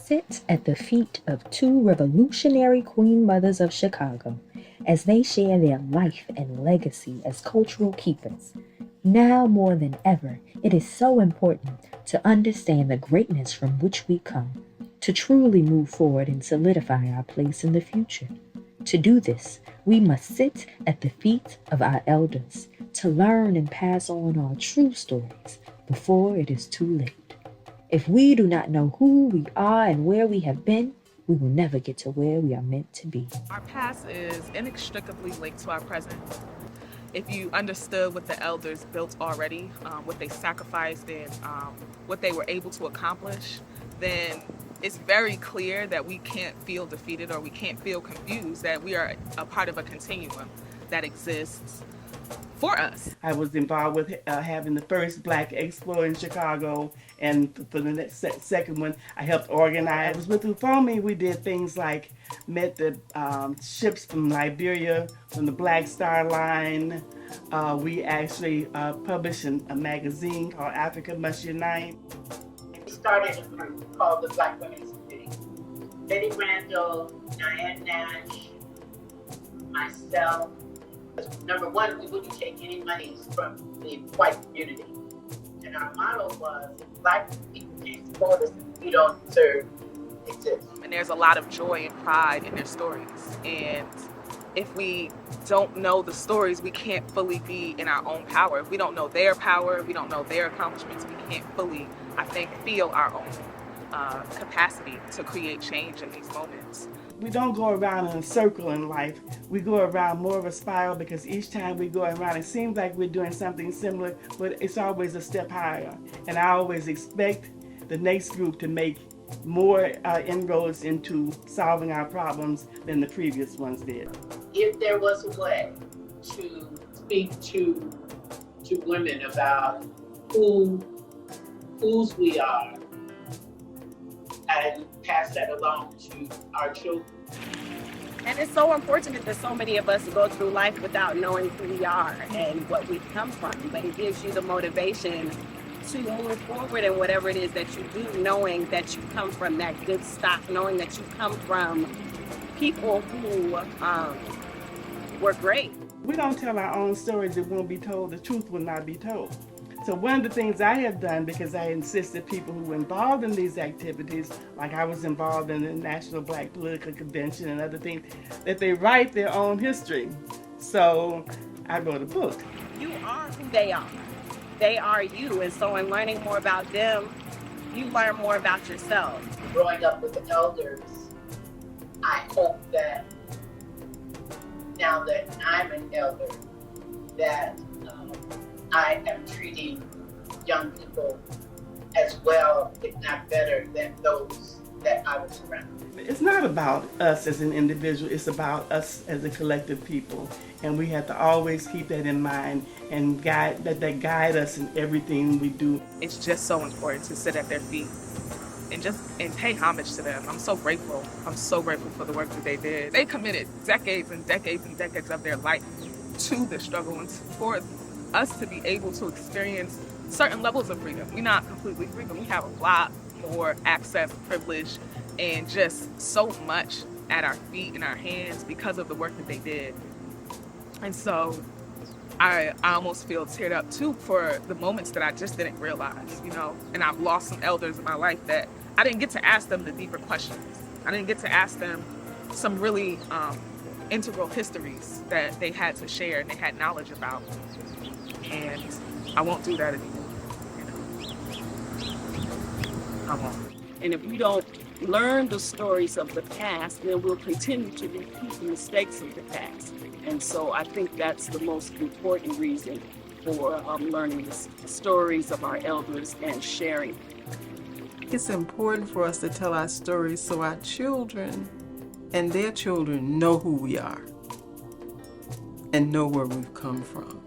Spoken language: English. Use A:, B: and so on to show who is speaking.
A: sit at the feet of two revolutionary queen mothers of Chicago as they share their life and legacy as cultural keepers. Now more than ever, it is so important to understand the greatness from which we come, to truly move forward and solidify our place in the future. To do this, we must sit at the feet of our elders to learn and pass on our true stories before it is too late. If we do not know who we are and where we have been, we will never get to where we are meant to be.
B: Our past is inextricably linked to our present. If you understood what the elders built already, what they sacrificed, and what they were able to accomplish, then it's very clear that we can't feel defeated or we can't feel confused, that we are a part of a continuum that exists for us.
C: I was involved with having the first Black Expo in Chicago, and for the next, second one, I helped organize. I was with Ufomi. We did things like met the ships from Liberia, from the Black Star Line. We actually published a magazine called Africa Must Unite.
D: We started a group called the Black Women's Committee. Betty Randall, Diane Nash, myself. Number one, we wouldn't take any money from the white community. And our motto was, if Black people can't support us, we don't deserve exist.
B: And there's a lot of joy and pride in their stories. And if we don't know the stories, we can't fully be in our own power. If we don't know their power, if we don't know their accomplishments, we can't fully, I think, feel our own capacity to create change in these moments.
C: We don't go around in a circle in life. We go around more of a spiral, because each time we go around, it seems like we're doing something similar, but it's always a step higher. And I always expect the next group to make more inroads into solving our problems than the previous ones did.
D: If there was a way to speak to women about whose we are, and pass that along to our children.
E: And it's so important that so many of us go through life without knowing who we are and what we come from. But it gives you the motivation to move forward in whatever it is that you do, knowing that you come from that good stock, knowing that you come from people who were great.
C: We don't tell our own stories that won't be told. The truth will not be told. So one of the things I have done, because I insisted people who were involved in these activities, like I was involved in the National Black Political Convention and other things, that they write their own history. So I wrote a book.
E: You are who they are. They are you. And so in learning more about them, you learn more about yourself.
D: Growing up with the elders, I hope that now that I'm an elder, that I am treating young people as well, if not better, than those that I was around.
C: It's not about us as an individual, it's about us as a collective people. And we have to always keep that in mind and guide us in everything we do.
B: It's just so important to sit at their feet and pay homage to them. I'm so grateful. I'm so grateful for the work that they did. They committed decades and decades and decades of their life to the struggle and for us to be able to experience certain levels of freedom. We're not completely free, but we have a lot more access, privilege, and just so much at our feet and our hands because of the work that they did. And so I almost feel teared up too for the moments that I just didn't realize, and I've lost some elders in my life that I didn't get to ask them the deeper questions. I didn't get to ask them some really integral histories that they had to share and they had knowledge about. And I won't do that anymore. I won't.
E: And if we don't learn the stories of the past, then we'll continue to repeat the mistakes of the past. And so I think that's the most important reason for learning the stories of our elders and sharing.
F: It's important for us to tell our stories so our children and their children know who we are and know where we've come from.